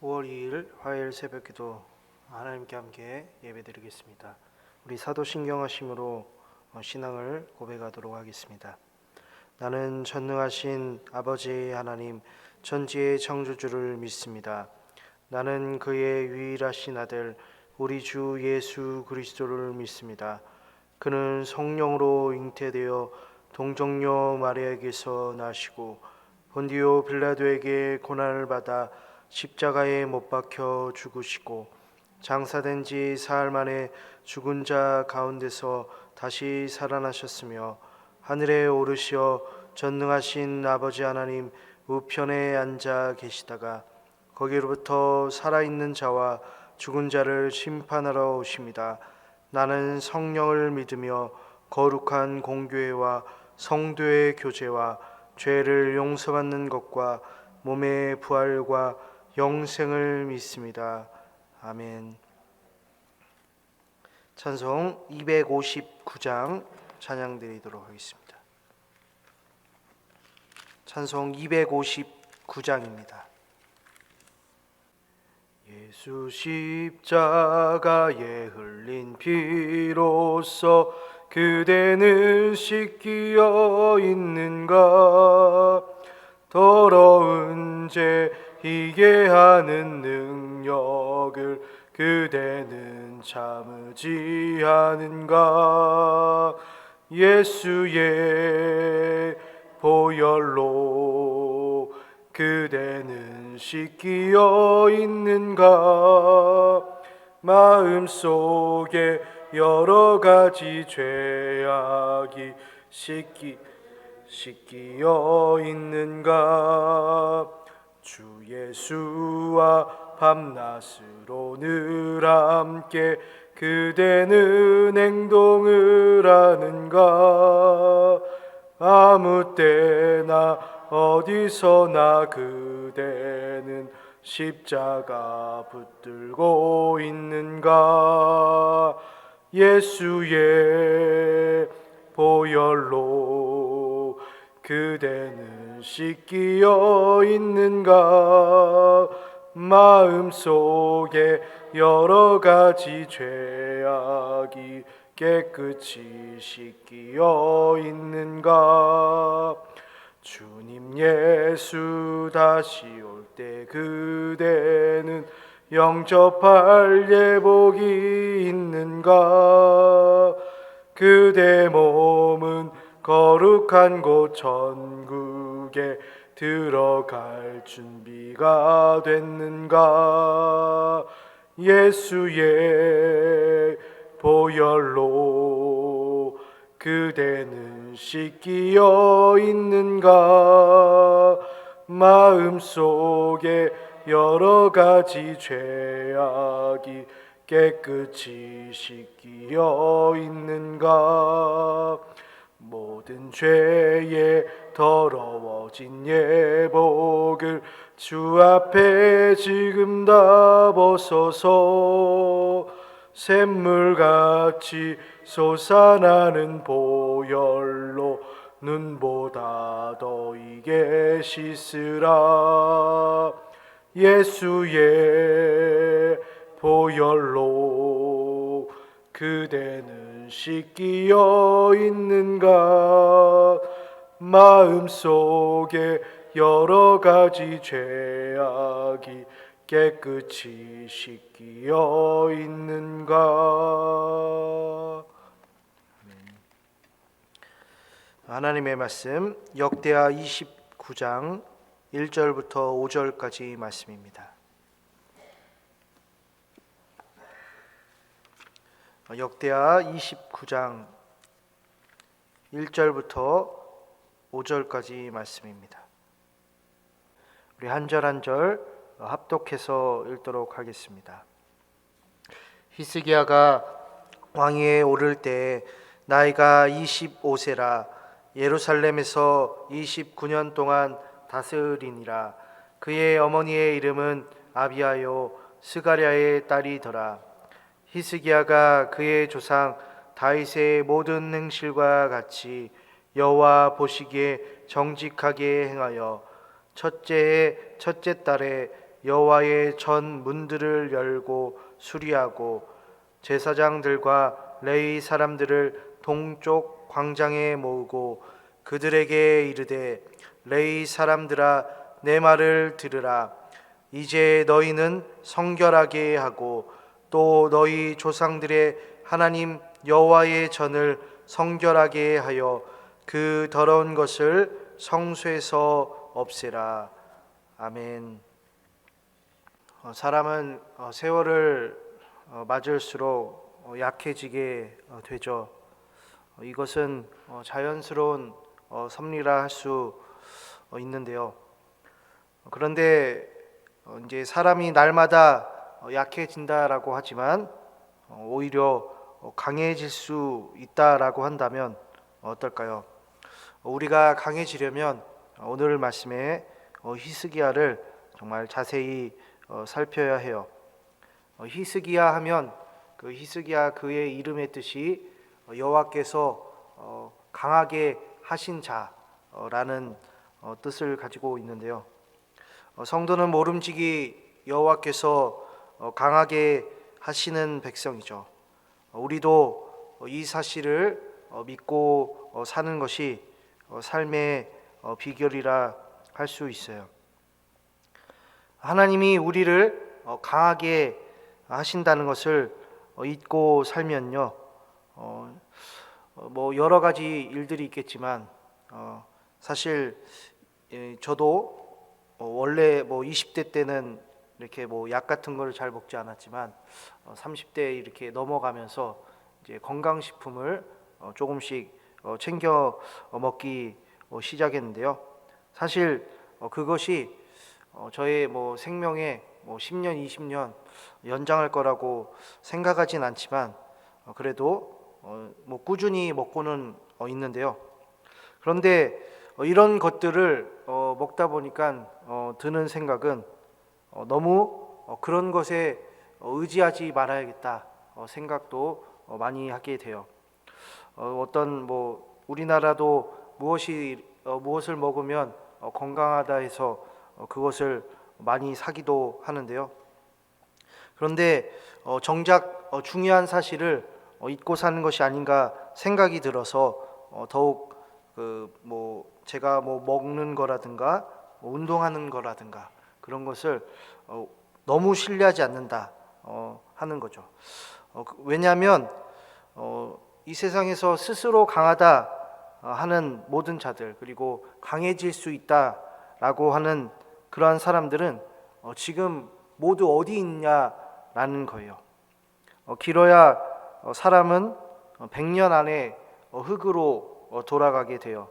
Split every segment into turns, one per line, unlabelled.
5월 2일 화요일 새벽기도 하나님께 함께 예배드리겠습니다. 우리 사도신경하심으로 신앙을 고백하도록 하겠습니다. 나는 전능하신 아버지 하나님 천지의 창조주를 믿습니다. 나는 그의 유일하신 아들 우리 주 예수 그리스도를 믿습니다. 그는 성령으로 잉태되어 동정녀 마리아에게서 나시고 본디오 빌라도에게 고난을 받아 십자가에 못 박혀 죽으시고 장사된 지 사흘 만에 죽은 자 가운데서 다시 살아나셨으며 하늘에 오르시어 전능하신 아버지 하나님 우편에 앉아 계시다가 거기로부터 살아있는 자와 죽은 자를 심판하러 오십니다. 나는 성령을 믿으며 거룩한 공교회와 성도의 교제와 죄를 용서받는 것과 몸의 부활과 영생을 믿습니다. 아멘. 찬송 259장 찬양 드리도록 하겠습니다. 찬송 259장입니다. 예수 십자가에 흘린 피로써 그대는 씻기어 있는가? 더러운 죄 희게 하는 능력을 그대는 참으지 않은가? 예수의 보혈로 그대는 씻기어 있는가? 마음속에 여러 가지 죄악이 씻기어 있는가? 주 예수와 밤낮으로 늘 함께 그대는 행동을 하는가? 아무 때나 어디서나 그대는 십자가 붙들고 있는가? 예수의 보혈로 그대는 씻기어 있는가? 마음속에 여러 가지 죄악이 깨끗이 씻기어 있는가? 주님 예수 다시 올 때 그대는 영접할 예복이 있는가? 그대 몸은 거룩한 곳 천국에 들어갈 준비가 됐는가? 예수의 보혈로 그대는 씻기어 있는가? 마음속에 여러 가지 죄악이 깨끗이 씻기어 있는가? 모든 죄에 더러워진 예복을 주 앞에 지금 다 벗어서 샘물같이 솟아나는 보혈로 눈보다 더 이게 씻으라. 예수의 보혈로 그대는 씻기어 있는가? 마음속에 여러 가지 죄악이 깨끗이 씻기어 있는가? 하나님의 말씀 역대하 29장 1절부터 5절까지 말씀입니다. 역대하 29장 1절부터 5절까지 말씀입니다. 우리 한 절 한 절 합독해서 읽도록 하겠습니다. 히스기야가 왕위에 오를 때 나이가 25세라 예루살렘에서 29년 동안 다스리니라. 그의 어머니의 이름은 아비아요 스가랴의 딸이더라. 히스기야가 그의 조상 다윗의 모든 행실과 같이 여호와 보시기에 정직하게 행하여 첫째 달에 여호와의 전 문들을 열고 수리하고 제사장들과 레위 사람들을 동쪽 광장에 모으고 그들에게 이르되 레위 사람들아 내 말을 들으라. 이제 너희는 성결하게 하고 또 너희 조상들의 하나님 여호와의 전을 성결하게 하여 그 더러운 것을 성소에서 없애라. 아멘. 사람은 세월을 맞을수록 약해지게 되죠. 이것은 자연스러운 섭리라 할 수 있는데요. 그런데 이제 사람이 날마다 약해진다라고 하지만 오히려 강해질 수 있다라고 한다면 어떨까요? 우리가 강해지려면 오늘 말씀에 히스기야를 정말 자세히 살펴야 해요. 히스기야 하면 그 히스기야 그의 이름의 뜻이 여호와께서 강하게 하신 자라는 뜻을 가지고 있는데요. 성도는 모름지기 여호와께서 강하게 하시는 백성이죠. 우리도 이 사실을 믿고 사는 것이 삶의 비결이라 할 수 있어요. 하나님이 우리를 강하게 하신다는 것을 잊고 살면요, 뭐 여러 가지 일들이 있겠지만 사실 저도 원래 뭐 20대 때는 이렇게 뭐 약 같은 거를 잘 먹지 않았지만 30대 이렇게 넘어가면서 이제 건강식품을 조금씩 챙겨 먹기 시작했는데요. 사실 그것이 저의 뭐 생명에 뭐 10년, 20년 연장할 거라고 생각하진 않지만 그래도 뭐 꾸준히 먹고는 있는데요. 그런데 이런 것들을 먹다 보니까 드는 생각은 너무 그런 것에 의지하지 말아야겠다 생각도 많이 하게 돼요. 어떤 뭐 우리나라도 무엇을 먹으면 건강하다 해서 그것을 많이 사기도 하는데요. 그런데 정작 중요한 사실을 잊고 사는 것이 아닌가 생각이 들어서 더욱 뭐 제가 뭐 먹는 거라든가 운동하는 거라든가 그런 것을 너무 신뢰하지 않는다 하는 거죠. 왜냐하면 이 세상에서 스스로 강하다 하는 모든 자들, 그리고 강해질 수 있다라고 하는 그러한 사람들은 지금 모두 어디 있냐라는 거예요. 길어야 사람은 100년 안에 흙으로 돌아가게 돼요.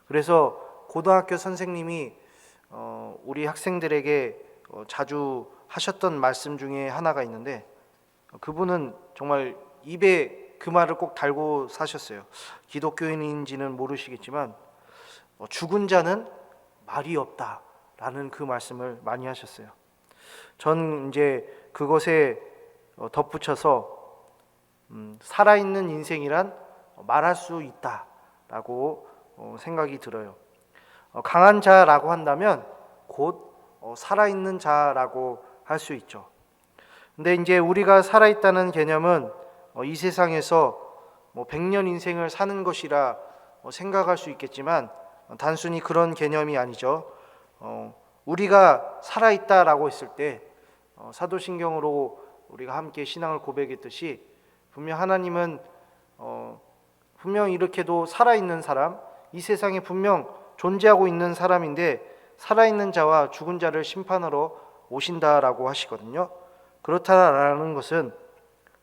그래서 고등학교 선생님이 우리 학생들에게 자주 하셨던 말씀 중에 하나가 있는데, 그분은 정말 입에 그 말을 꼭 달고 사셨어요. 기독교인인지는 모르시겠지만 죽은 자는 말이 없다라는 그 말씀을 많이 하셨어요. 전 이제 그것에 덧붙여서 살아있는 인생이란 말할 수 있다라고 생각이 들어요. 강한 자라고 한다면 곧 살아있는 자라고 할 수 있죠. 근데 이제 우리가 살아있다는 개념은 이 세상에서 뭐 100년 인생을 사는 것이라 생각할 수 있겠지만 단순히 그런 개념이 아니죠. 우리가 살아있다라고 했을 때 사도신경으로 우리가 함께 신앙을 고백했듯이 분명 하나님은 분명 이렇게도 살아있는 사람, 이 세상에 분명 존재하고 있는 사람인데 살아있는 자와 죽은 자를 심판하러 오신다라고 하시거든요. 그렇다라는 것은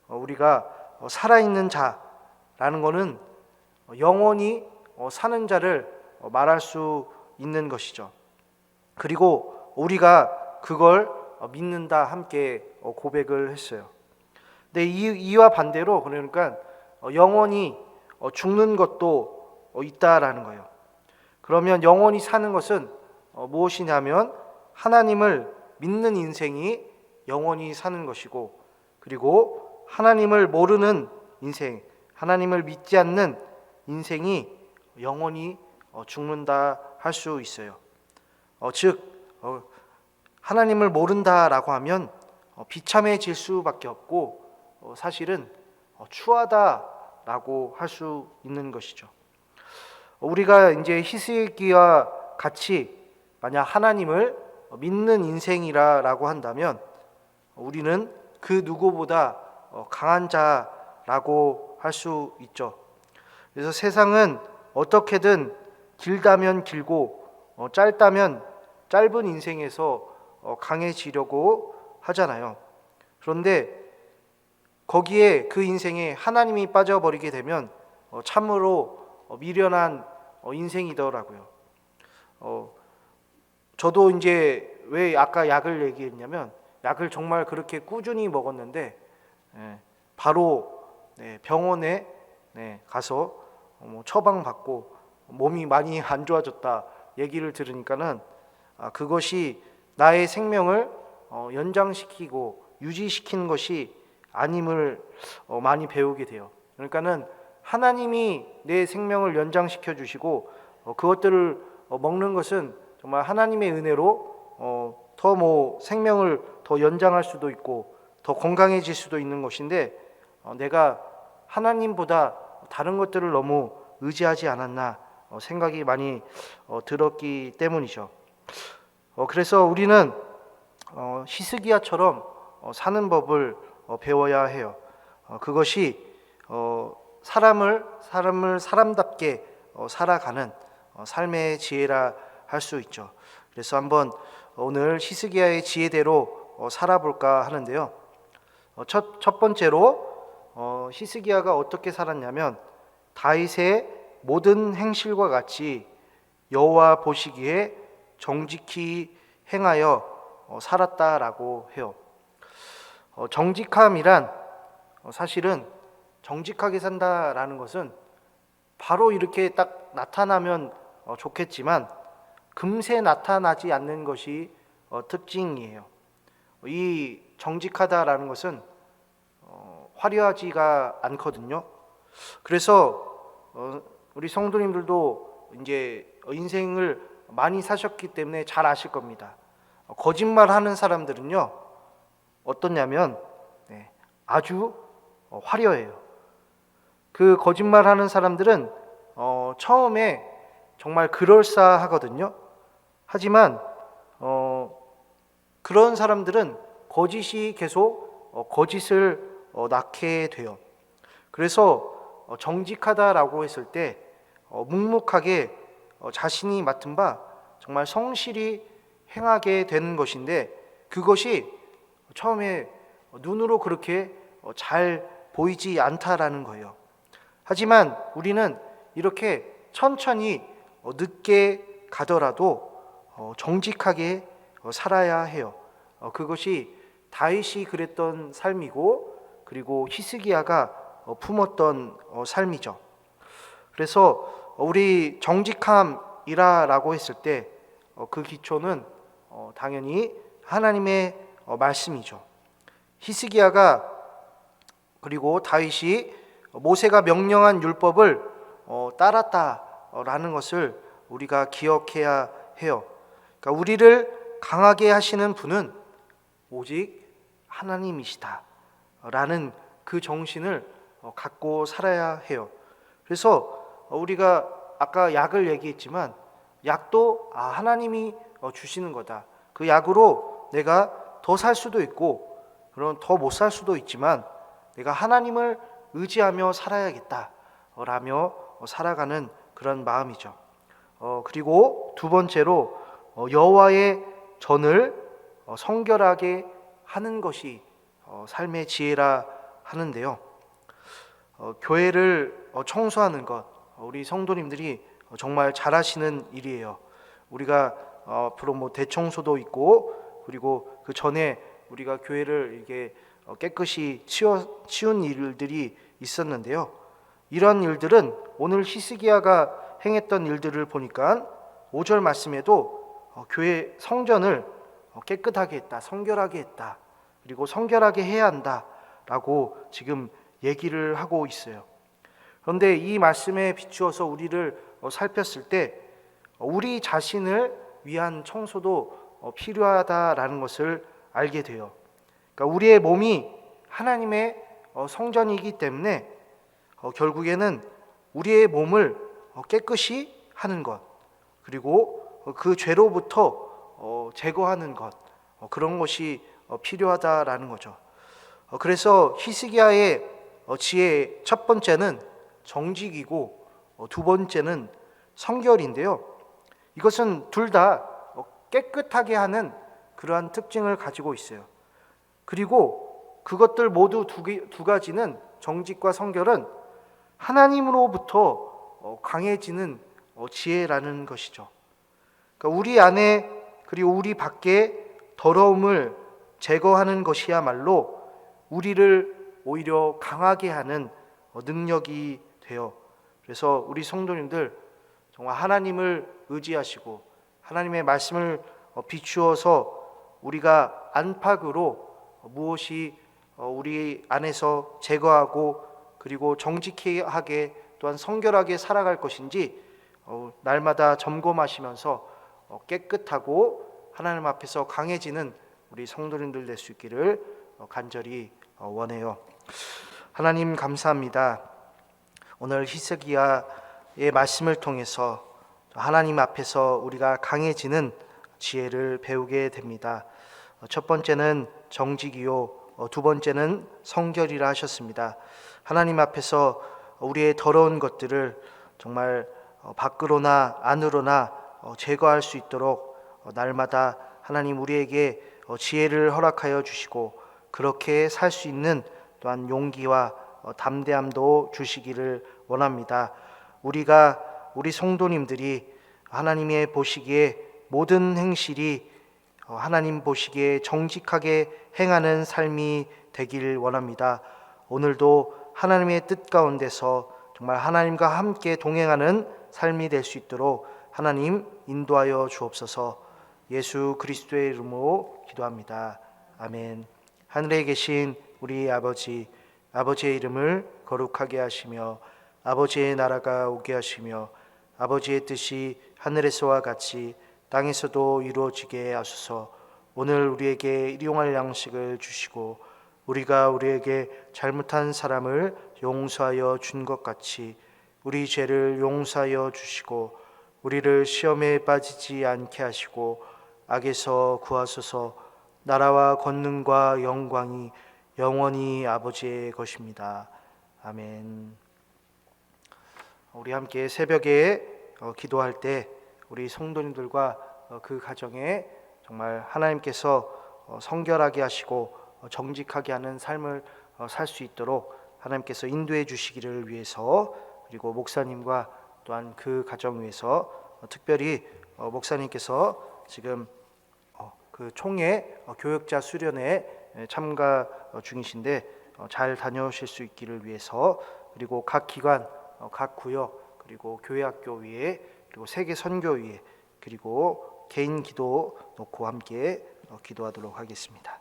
우리가 살아있는 자라는 것은 영원히 사는 자를 말할 수 있는 것이죠. 그리고 우리가 그걸 믿는다 함께 고백을 했어요. 근데 이와 반대로 그러니까 영원히 죽는 것도 있다라는 거예요. 그러면 영원히 사는 것은 무엇이냐면 하나님을 믿는 인생이 영원히 사는 것이고, 그리고 하나님을 모르는 인생, 하나님을 믿지 않는 인생이 영원히 죽는다 할 수 있어요. 즉 하나님을 모른다라고 하면 비참해질 수밖에 없고 사실은 추하다라고 할 수 있는 것이죠. 우리가 이제 히스기야와 같이 만약 하나님을 믿는 인생이라고 한다면 우리는 그 누구보다 강한 자라고 할 수 있죠. 그래서 세상은 어떻게든 길다면 길고 짧다면 짧은 인생에서 강해지려고 하잖아요. 그런데 거기에 그 인생에 하나님이 빠져버리게 되면 참으로 미련한 인생이더라고요. 저도 이제 왜 아까 약을 얘기했냐면 약을 정말 그렇게 꾸준히 먹었는데 바로 병원에 가서 처방받고 몸이 많이 안 좋아졌다 얘기를 들으니까는 그것이 나의 생명을 연장시키고 유지시키는 것이 아님을 많이 배우게 돼요. 그러니까는 하나님이 내 생명을 연장시켜 주시고 그것들을 먹는 것은 정말 하나님의 은혜로 더 생명을 더 연장할 수도 있고 더 건강해질 수도 있는 것인데 내가 하나님보다 다른 것들을 너무 의지하지 않았나 생각이 많이 들었기 때문이죠. 그래서 우리는 히스기야처럼 사는 법을 배워야 해요. 그것이 사람을 사람답게 살아가는 삶의 지혜라 할 수 있죠. 그래서 한번 오늘 히스기야의 지혜대로 살아볼까 하는데요. 첫 번째로 히스기야가 어떻게 살았냐면 다윗의 모든 행실과 같이 여호와 보시기에 정직히 행하여 살았다라고 해요. 정직함이란 사실은 정직하게 산다라는 것은 바로 이렇게 딱 나타나면 좋겠지만 금세 나타나지 않는 것이 특징이에요. 이 정직하다라는 것은 화려하지가 않거든요. 그래서 우리 성도님들도 이제 인생을 많이 사셨기 때문에 잘 아실 겁니다. 거짓말하는 사람들은요 어떠냐면 아주 화려해요. 그 거짓말하는 사람들은 처음에 정말 그럴싸하거든요. 하지만 그런 사람들은 거짓이 계속 거짓을 낳게 돼요. 그래서 정직하다라고 했을 때 묵묵하게 자신이 맡은 바 정말 성실히 행하게 되는 것인데 그것이 처음에 눈으로 그렇게 잘 보이지 않다라는 거예요. 하지만 우리는 이렇게 천천히 늦게 가더라도 정직하게 살아야 해요. 그것이 다윗이 그랬던 삶이고 그리고 히스기야가 품었던 삶이죠. 그래서 우리 정직함이라고 했을 때 그 기초는 당연히 하나님의 말씀이죠. 히스기야가 그리고 다윗이 모세가 명령한 율법을 따랐다라는 것을 우리가 기억해야 해요. 그러니까 우리를 강하게 하시는 분은 오직 하나님이시다라는 그 정신을 갖고 살아야 해요. 그래서 우리가 아까 약을 얘기했지만 약도 하나님이 주시는 거다. 그 약으로 내가 더 살 수도 있고 그런 더 못 살 수도 있지만 내가 하나님을 의지하며 살아야겠다라며 살아가는 그런 마음이죠. 그리고 두 번째로 여호와의 전을 성결하게 하는 것이 삶의 지혜라 하는데요. 교회를 청소하는 것 우리 성도님들이 정말 잘하시는 일이에요. 우리가 앞으로 대청소도 있고 그리고 그 전에 우리가 교회를 이렇게 깨끗이 치운 일들이 있었는데요. 이런 일들은 오늘 히스기야가 행했던 일들을 보니까 5절 말씀에도 교회 성전을 깨끗하게 했다, 성결하게 했다, 그리고 성결하게 해야 한다라고 지금 얘기를 하고 있어요. 그런데 이 말씀에 비추어서 우리를 살폈을 때 우리 자신을 위한 청소도 필요하다라는 것을 알게 돼요. 그러니까 우리의 몸이 하나님의 성전이기 때문에 결국에는 우리의 몸을 깨끗이 하는 것, 그리고 그 죄로부터 제거하는 것, 그런 것이 필요하다라는 거죠. 그래서 히스기야의 지혜 첫 번째는 정직이고 두 번째는 성결인데요. 이것은 둘 다 깨끗하게 하는 그러한 특징을 가지고 있어요. 그리고 그것들 모두 두 가지는, 정직과 성결은 하나님으로부터 강해지는 지혜라는 것이죠. 그러니까 우리 안에 그리고 우리 밖에 더러움을 제거하는 것이야말로 우리를 오히려 강하게 하는 능력이 돼요. 그래서 우리 성도님들 정말 하나님을 의지하시고 하나님의 말씀을 비추어서 우리가 안팎으로 무엇이 우리 안에서 제거하고 그리고 정직하게 또한 성결하게 살아갈 것인지 날마다 점검하시면서 깨끗하고 하나님 앞에서 강해지는 우리 성도님들 될 수 있기를 간절히 원해요. 하나님 감사합니다. 오늘 히스기야의 말씀을 통해서 하나님 앞에서 우리가 강해지는 지혜를 배우게 됩니다. 첫 번째는 정직이요, 두 번째는 성결이라 하셨습니다. 하나님 앞에서 우리의 더러운 것들을 정말 밖으로나 안으로나 제거할 수 있도록 날마다 하나님 우리에게 지혜를 허락하여 주시고 그렇게 살 수 있는 또한 용기와 담대함도 주시기를 원합니다. 우리 성도님들이 하나님의 보시기에 모든 행실이 하나님 보시기에 정직하게 행하는 삶이 되길 원합니다. 오늘도 하나님의 뜻 가운데서 정말 하나님과 함께 동행하는 삶이 될 수 있도록 하나님 인도하여 주옵소서. 예수 그리스도의 이름으로 기도합니다. 아멘. 하늘에 계신 우리 아버지, 아버지의 이름을 거룩하게 하시며 아버지의 나라가 오게 하시며 아버지의 뜻이 하늘에서와 같이 땅에서도 이루어지게 하소서. 오늘 우리에게 일용할 양식을 주시고 우리가 우리에게 잘못한 사람을 용서하여 준 것 같이 우리 죄를 용서하여 주시고 우리를 시험에 빠지지 않게 하시고 악에서 구하소서. 나라와 권능과 영광이 영원히 아버지의 것입니다. 아멘. 우리 함께 새벽에 기도할 때 우리 성도님들과 그 가정에 정말 하나님께서 성결하게 하시고 정직하게 하는 삶을 살 수 있도록 하나님께서 인도해 주시기를 위해서, 그리고 목사님과 또한 그 가정 위해서 특별히 목사님께서 지금 그 총회 교역자 수련회 참가 중이신데 잘 다녀오실 수 있기를 위해서, 그리고 각 기관, 각 구역, 그리고 교회학교 위에, 그리고 세계 선교 위에, 그리고 개인 기도 놓고 함께 기도하도록 하겠습니다.